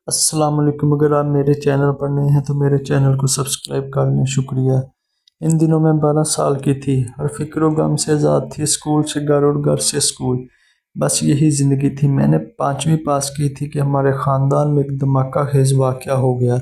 السلام علیکم۔ اگر آپ میرے چینل پر نئے ہیں تو میرے چینل کو سبسکرائب کر لیں، شکریہ۔ ان دنوں میں 12 سال کی تھی، ہر فکر و غم سے آزاد تھی، اسکول سے گھر اور گھر سے اسکول، بس یہی زندگی تھی۔ میں نے 5ویں پاس کی تھی کہ ہمارے خاندان میں ایک دھماکہ خیز واقعہ ہو گیا۔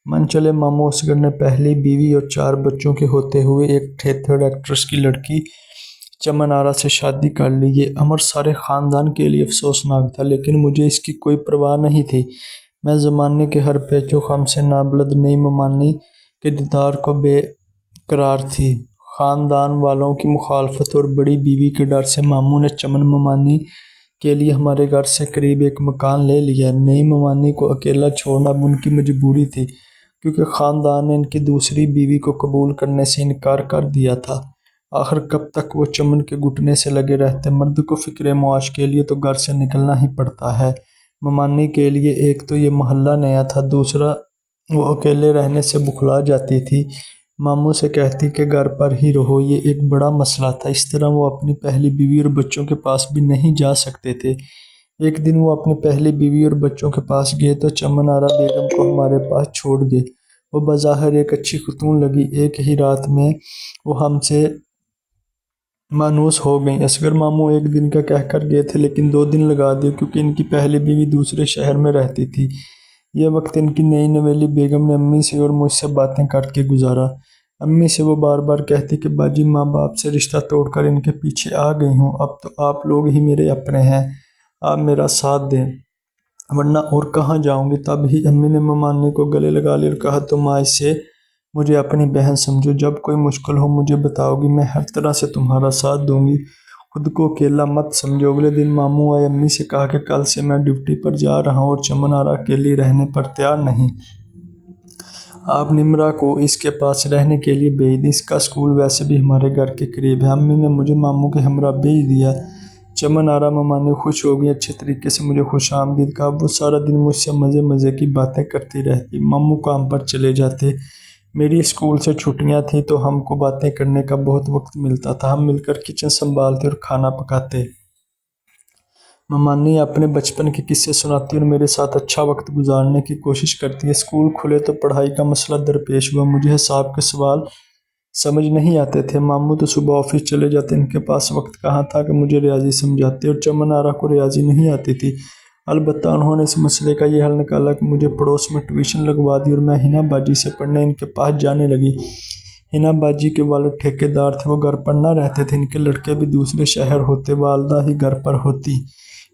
من چلے ماموں اصغر نے پہلی بیوی اور 4 بچوں کے ہوتے ہوئے ایک تھیٹر ایکٹریس کی لڑکی چمن آرا سے شادی کر لی۔ یہ امر سارے خاندان کے لیے افسوسناک تھا، لیکن مجھے اس کی کوئی پرواہ نہیں تھی۔ میں زمانے کے ہر پیچ و خم سے نابلد نئی ممانی کے دیدار کو بے قرار تھی۔ خاندان والوں کی مخالفت اور بڑی بیوی کے ڈر سے ماموں نے چمن ممانی کے لیے ہمارے گھر سے قریب ایک مکان لے لیا۔ نئی ممانی کو اکیلا چھوڑنا اب ان کی مجبوری تھی، کیونکہ خاندان نے ان کی دوسری بیوی کو قبول کرنے سے انکار کر دیا تھا۔ آخر کب تک وہ چمن کے گھٹنے سے لگے رہتے؟ مرد کو فکر معاش کے لیے تو گھر سے نکلنا ہی پڑتا ہے۔ ممانی کے لیے ایک تو یہ محلہ نیا تھا، دوسرا وہ اکیلے رہنے سے بکھلا جاتی تھی۔ ماموں سے کہتی کہ گھر پر ہی رہو، یہ ایک بڑا مسئلہ تھا۔ اس طرح وہ اپنی پہلی بیوی اور بچوں کے پاس بھی نہیں جا سکتے تھے۔ ایک دن وہ اپنی پہلی بیوی اور بچوں کے پاس گئے تو چمن آرا بیگم کو ہمارے پاس چھوڑ گئے۔ وہ بظاہر ایک اچھی خاتون لگی۔ ایک ہی رات میں وہ ہم سے مانوس ہو گئیں۔ اصغر ماموں ایک دن کا کہہ کر گئے تھے، لیکن 2 دن لگا دیے، کیونکہ ان کی پہلی بیوی دوسرے شہر میں رہتی تھی۔ یہ وقت ان کی نئی نویلی بیگم نے امی سے اور مجھ سے باتیں کر کے گزارا۔ امی سے وہ بار بار کہتی کہ باجی ماں باپ سے رشتہ توڑ کر ان کے پیچھے آ گئی ہوں، اب تو آپ لوگ ہی میرے اپنے ہیں، آپ میرا ساتھ دیں ورنہ اور کہاں جاؤں گی۔ تب ہی امی نے ممانی کو گلے لگا لیا اور کہا تم آج سے مجھے اپنی بہن سمجھو، جب کوئی مشکل ہو مجھے بتاؤ گی، میں ہر طرح سے تمہارا ساتھ دوں گی، خود کو اکیلا مت سمجھو۔ اگلے دن ماموں آئے، امی سے کہا کہ کل سے میں ڈیوٹی پر جا رہا ہوں اور چمن آرا اکیلی رہنے پر تیار نہیں، آپ نمرا کو اس کے پاس رہنے کے لیے بھیج دیں، اس کا اسکول ویسے بھی ہمارے گھر کے قریب ہے۔ امی نے مجھے ماموں کے ہمراہ بھیج دیا۔ چمن آرا ممانی خوش ہو گئی، اچھے طریقے سے مجھے خوش آمدید کہا۔ وہ سارا دن مجھ سے مزے کی باتیں کرتی رہتی۔ ماموں کام پر چلے جاتے، میری اسکول سے چھٹیاں تھیں تو ہم کو باتیں کرنے کا بہت وقت ملتا تھا۔ ہم مل کر کچن سنبھالتے اور کھانا پکاتے۔ ممانی اپنے بچپن کے قصے سناتی اور میرے ساتھ اچھا وقت گزارنے کی کوشش کرتی ہے۔ اسکول کھلے تو پڑھائی کا مسئلہ درپیش ہوا۔ مجھے حساب کے سوال سمجھ نہیں آتے تھے۔ ماموں تو صبح آفس چلے جاتے، ان کے پاس وقت کہاں تھا کہ مجھے ریاضی سمجھاتے، اور چمن آرا کو ریاضی نہیں آتی تھی۔ البتہ انہوں نے اس مسئلے کا یہ حل نکالا کہ مجھے پڑوس میں ٹیوشن لگوا دی اور میں ہنا باجی سے پڑھنے ان کے پاس جانے لگی۔ ہنا باجی کے والد ٹھیکیدار تھے، وہ گھر پر نہ رہتے تھے، ان کے لڑکے بھی دوسرے شہر ہوتے، والدہ ہی گھر پر ہوتی۔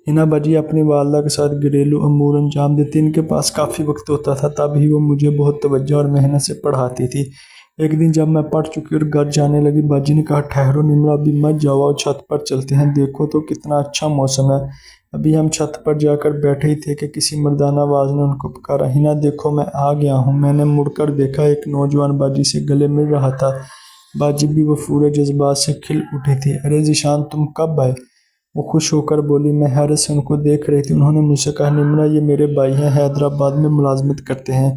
ہنا باجی اپنی والدہ کے ساتھ گھریلو امور انجام دیتی، ان کے پاس کافی وقت ہوتا تھا، تب ہی وہ مجھے بہت توجہ اور محنت سے پڑھاتی تھی۔ ایک دن جب میں پڑھ چکی اور گھر جانے لگی، باجی نے کہا ٹھہرو نمرا، ابھی مت جاؤ، اور چھت پر چلتے ہیں، دیکھو تو کتنا اچھا موسم ہے۔ ابھی ہم چھت پر جا کر بیٹھے ہی تھے کہ کسی مردانہ آواز نے ان کو پکارا، ہنا دیکھو میں آ گیا ہوں۔ میں نے مڑ کر دیکھا، ایک نوجوان باجی سے گلے مل رہا تھا۔ باجی بھی وہ پورے جذبات سے کھل اٹھی تھی۔ ارے ذیشان تم کب آئے؟ وہ خوش ہو کر بولی۔ میں حیرت سے ان کو دیکھ رہی تھی۔ انہوں نے مجھ سے کہا نمرا یہ میرے بھائی ہیں، حیدرآباد میں ملازمت کرتے ہیں۔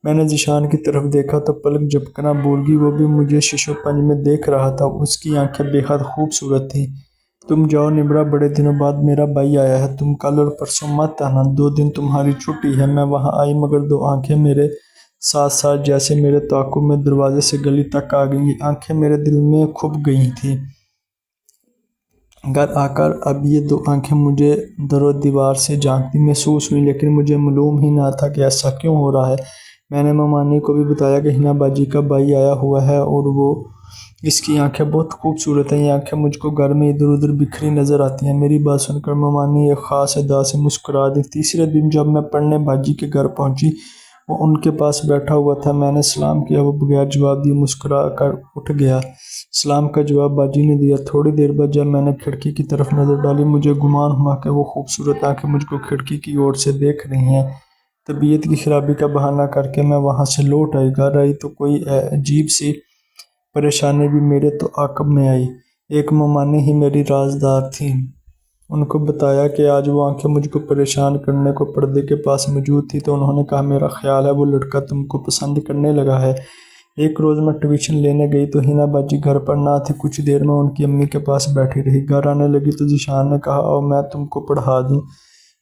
میں نے ذیشان کی طرف دیکھا تو پلک جھپکنا بھول گئی، وہ بھی مجھے شش و پنج میں دیکھ رہا تھا، اس کی آنکھیں بے حد خوبصورت تھیں۔ تم جاؤ نمرا، بڑے دنوں بعد میرا بھائی آیا ہے، تم کل اور پرسوں مت آنا، 2 دن تمہاری چھٹی ہے۔ میں وہاں آئی مگر 2 آنکھیں میرے ساتھ جیسے میرے تعاقب میں دروازے سے گلی تک آ گئیں، یہ آنکھیں میرے دل میں کھپ گئی تھیں۔ گھر آ کر اب یہ 2 آنکھیں مجھے در و دیوار سے جھانکتی محسوس ہوئیں، لیکن مجھے معلوم ہی نہ تھا کہ ایسا کیوں ہو رہا ہے۔ میں نے ممانی کو بھی بتایا کہ ہنا باجی کا بھائی آیا ہوا ہے اور اس کی آنکھیں بہت خوبصورت ہیں، یہ آنکھیں مجھ کو گھر میں ادھر ادھر بکھری نظر آتی ہیں۔ میری بات سن کر ممانی ایک خاص ادا سے مسکرا دی۔ تیسرے دن جب میں پڑھنے باجی کے گھر پہنچی، وہ ان کے پاس بیٹھا ہوا تھا۔ میں نے سلام کیا، وہ بغیر جواب دیے مسکرا کر اٹھ گیا۔ سلام کا جواب باجی نے دیا۔ تھوڑی دیر بعد جب میں نے کھڑکی کی طرف نظر ڈالی، مجھے گمان ہوا کہ وہ خوبصورت آنکھیں مجھ کو کھڑکی کی اور سے دیکھ رہی ہیں۔ طبیعت کی خرابی کا بہانہ کر کے میں وہاں سے لوٹ آئی۔ گھر آئی تو کوئی عجیب سی پریشانی بھی میرے تعاقب میں آئی۔ ایک ممانی ہی میری رازدار تھیں۔ ان کو بتایا کہ آج وہ آنکھیں مجھ کو پریشان کرنے کو پردے کے پاس موجود تھی تو انہوں نے کہا میرا خیال ہے وہ لڑکا تم کو پسند کرنے لگا ہے۔ ایک روز میں ٹیوشن لینے گئی تو ہنا باجی گھر پر نہ تھی، کچھ دیر میں ان کی امی کے پاس بیٹھی رہی۔ گھر آنے لگی تو ذیشان نے کہا آؤ میں تم کو پڑھا دوں۔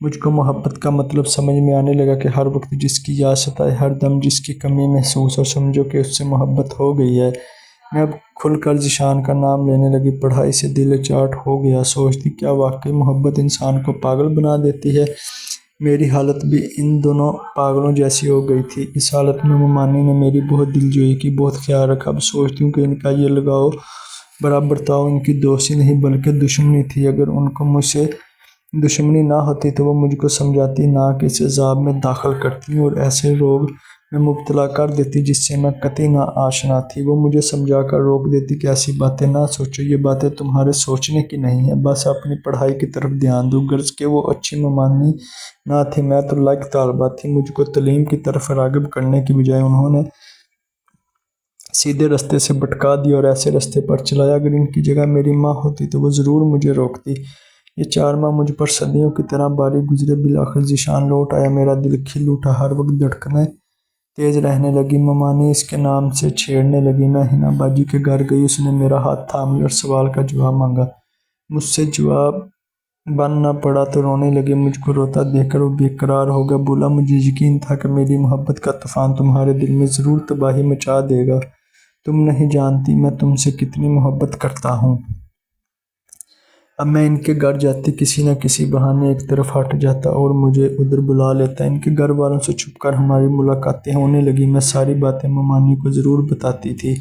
مجھ کو محبت کا مطلب سمجھ میں آنے لگا کہ ہر وقت جس کی یاد ستائے، ہر دم جس کی کمی محسوس، اور سمجھو کہ اس سے محبت ہو گئی ہے۔ میں اب کھل کر ذیشان کا نام لینے لگی۔ پڑھائی سے دل چاٹ ہو گیا۔ سوچتی کیا واقعی محبت انسان کو پاگل بنا دیتی ہے؟ میری حالت بھی ان دونوں پاگلوں جیسی ہو گئی تھی۔ اس حالت میں ممانی نے میری بہت دلجوئی کی، بہت خیال رکھا۔ اب سوچتی ہوں کہ ان کا یہ لگاؤ برا برتاؤ ان کی دوستی نہیں بلکہ دشمنی تھی۔ اگر ان کو مجھ سے دشمنی نہ ہوتی تو وہ مجھ کو سمجھاتی، نہ کہ اس عذاب میں داخل کرتی اور ایسے روگ میں مبتلا کر دیتی جس سے میں قطعی نہ آشنا تھی۔ وہ مجھے سمجھا کر روک دیتی کہ ایسی باتیں نہ سوچو، یہ باتیں تمہارے سوچنے کی نہیں ہیں، بس اپنی پڑھائی کی طرف دھیان دو۔ غرض کہ وہ اچھی ممانی نہ تھی، میں تو لائق طالبہ تھی۔ مجھ کو تعلیم کی طرف راغب کرنے کی بجائے انہوں نے سیدھے رستے سے بھٹکا دیا اور ایسے رستے پر چلایا۔ اگر ان کی جگہ میری ماں ہوتی تو وہ ضرور مجھے روکتی۔ یہ 4 ماہ مجھ پر صدیوں کی طرح باری گزرے۔ بالآخر ذیشان لوٹ آیا۔ میرا دل کھل اٹھا، ہر وقت دھڑکنیں تیز رہنے لگی۔ ممانی اس کے نام سے چھیڑنے لگی۔ میں حنا باجی کے گھر گئی۔ اس نے میرا ہاتھ تھام لیا اور سوال کا جواب مانگا۔ مجھ سے جواب بن نہ پڑا تو رونے لگی۔ مجھ کو روتا دیکھ کر وہ بے قرار ہو گیا۔ بولا مجھے یقین تھا کہ میری محبت کا طوفان تمہارے دل میں ضرور تباہی مچا دے گا۔ تم نہیں جانتی میں تم سے کتنی محبت کرتا ہوں۔ اب میں ان کے گھر جاتی، کسی نہ کسی بہانے ایک طرف ہٹ جاتا اور مجھے ادھر بلا لیتا۔ ان کے گھر والوں سے چھپ کر ہماری ملاقاتیں ہونے لگی۔ میں ساری باتیں ممانی کو ضرور بتاتی تھی۔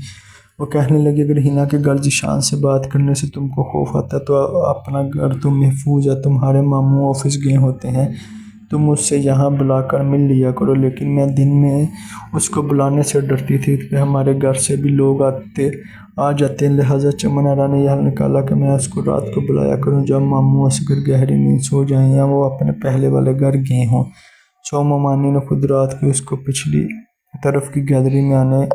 وہ کہنے لگی اگر حنا کے گھر ذیشان سے بات کرنے سے تم کو خوف آتا ہے تو اپنا گھر تو محفوظ ہے، تمہارے ماموں آفس گئے ہوتے ہیں، تم اس سے یہاں بلا کر مل لیا کرو۔ لیکن میں دن میں اس کو بلانے سے ڈرتی تھی کہ ہمارے گھر سے بھی لوگ آ جاتے ہیں، لہٰذا چمن آرا نے یہ حل نکالا کہ میں اس کو رات کو بلایا کروں جب ماموں اصغر گہری نیند سو جائیں یا وہ اپنے پہلے والے گھر گئے ہوں۔ سو ممانی نے خود رات کو اس کو پچھلی طرف کی گیلری میں آنے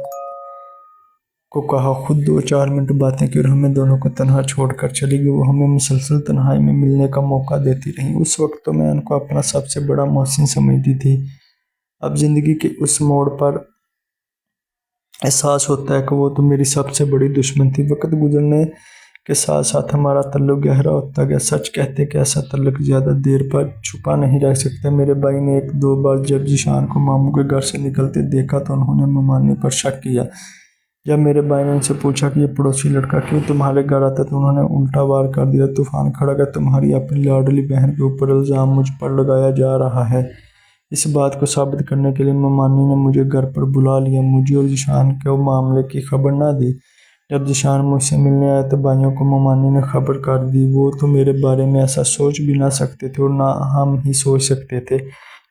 کو کہا، خود 2-4 منٹ باتیں کی اور ہمیں دونوں کو تنہا چھوڑ کر چلی گئی۔ وہ ہمیں مسلسل تنہائی میں ملنے کا موقع دیتی رہی۔ اس وقت تو میں ان کو اپنا سب سے بڑا محسن سمجھتی تھی۔ اب زندگی کے اس موڑ پر احساس ہوتا ہے کہ وہ تو میری سب سے بڑی دشمن تھی۔ وقت گزرنے کے ساتھ ساتھ ہمارا تعلق گہرا ہوتا گیا۔ سچ کہتے کہ ایسا تعلق زیادہ دیر پر چھپا نہیں رہ سکتا۔ میرے بھائی نے 1-2 بار جب ذیشان کو ماموں کے گھر سے نکلتے دیکھا تو انہوں نے ممانی پر شک کیا۔ جب میرے بھائی نے ان سے پوچھا کہ یہ پڑوسی لڑکا کیوں تمہارے گھر آتا ہے تو انہوں نے الٹا وار کر دیا، طوفان کھڑا کہ تمہاری اپنی لاڈلی بہن کے اوپر الزام مجھ پر لگایا جا رہا ہے۔ اس بات کو ثابت کرنے کے لیے ممانی نے مجھے گھر پر بلا لیا۔ مجھے اور ذیشان کو معاملے کی خبر نہ دی۔ جب ذیشان مجھ سے ملنے آیا تو بھائیوں کو ممانی نے خبر کر دی۔ وہ تو میرے بارے میں ایسا سوچ بھی نہ سکتے تھے اور نہ ہم ہی سوچ سکتے تھے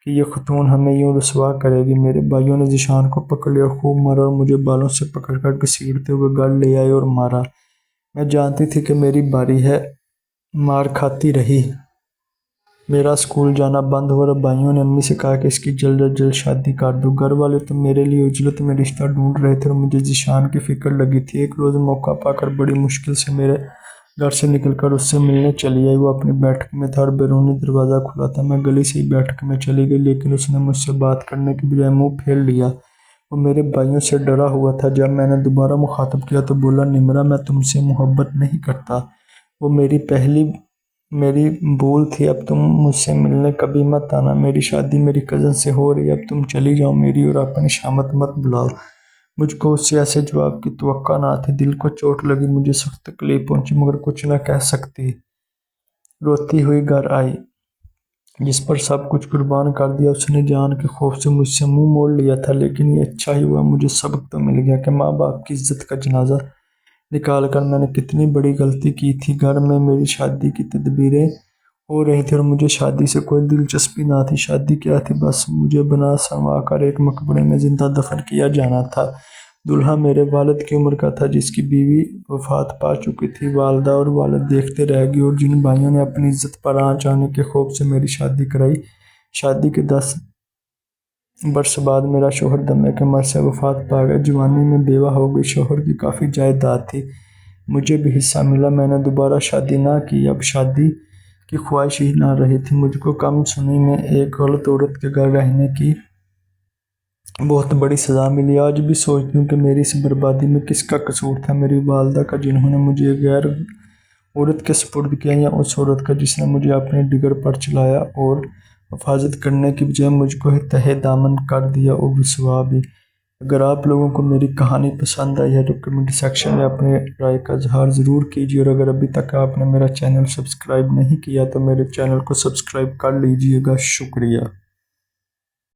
کہ یہ خاتون ہمیں یوں رسوا کرے گی۔ میرے بھائیوں نے ذیشان کو پکڑ لیا اور خوب مارا اور مجھے بالوں سے پکڑ کر گھسیٹتے ہوئے گھر لے آئے اور مارا۔ میں جانتی تھی کہ میری باری ہے، مار کھاتی رہی۔ میرا اسکول جانا بند ہوا اور بھائیوں نے امی سے کہا کہ اس کی جلد از جلد شادی کر دو۔ گھر والے تو میرے لیے عجلت میں رشتہ ڈھونڈ رہے تھے اور مجھے ذیشان کی فکر لگی تھی۔ ایک روز موقع پا کر بڑی مشکل سے میرے گھر سے نکل کر اس سے ملنے چلی آئی۔ وہ اپنی بیٹھک میں تھا اور بیرونی دروازہ کھلا تھا۔ میں گلی سے ہی بیٹھک میں چلی گئی لیکن اس نے مجھ سے بات کرنے کی بجائے منہ پھیر لیا۔ وہ میرے بھائیوں سے ڈرا ہوا تھا۔ جب میں نے دوبارہ مخاطب کیا تو بولا، نمرا میں تم سے محبت نہیں کرتا، وہ میری بھول تھی۔ اب تم مجھ سے ملنے کبھی مت آنا۔ میری شادی میری کزن سے ہو رہی ہے، اب تم چلی جاؤ، میری اور اپنی شامت مت بلاؤ۔ مجھ کو اس سے ایسے جواب کی توقع نہ تھی۔ دل کو چوٹ لگی، مجھے سخت تکلیف پہنچی مگر کچھ نہ کہہ سکتی۔ روتی ہوئی گھر آئی۔ جس پر سب کچھ قربان کر دیا اس نے جان کے خوف سے مجھ سے منہ موڑ لیا تھا، لیکن یہ اچھا ہی ہوا، مجھے سبق تو مل گیا کہ ماں باپ کی عزت کا جنازہ نکال کر میں نے کتنی بڑی غلطی کی تھی۔ گھر میں میری شادی کی تدبیریں ہو رہی تھی اور مجھے شادی سے کوئی دلچسپی نہ تھی۔ شادی کیا تھی، بس مجھے بنا سنوا کر ایک مقبرے میں زندہ دفن کیا جانا تھا۔ دولہا میرے والد کی عمر کا تھا جس کی بیوی وفات پا چکی تھی۔ والدہ اور والد دیکھتے رہ گئے اور جن بھائیوں نے اپنی عزت پر آنچ آنے کے خوف سے میری شادی کرائی، شادی کے 10 برس بعد میرا شوہر دمے کے مرض سے وفات پا گیا۔ جوانی میں بیوہ ہو گئی، شوہر کی کافی جائیداد تھی، مجھے بھی حصہ ملا۔ میں نے دوبارہ شادی نہ کی، اب شادی کی خواہش ہی نہ رہی تھی۔ مجھ کو کم سنی میں ایک غلط عورت کے گھر رہنے کی بہت بڑی سزا ملی۔ آج بھی سوچتی ہوں کہ میری اس بربادی میں کس کا قصور تھا، میری والدہ کا جنہوں نے مجھے غیر عورت کے سپرد کیا یا اس عورت کا جس نے مجھے اپنے ڈگر پر چلایا اور حفاظت کرنے کی بجائے مجھ کو تہہ دامن کر دیا اور رسوا بھی۔ اگر آپ لوگوں کو میری کہانی پسند آئی ہے تو کمنٹ سیکشن میں اپنے رائے کا اظہار ضرور کیجیے، اور اگر ابھی تک آپ نے میرا چینل سبسکرائب نہیں کیا تو میرے چینل کو سبسکرائب کر لیجیے گا۔ شکریہ۔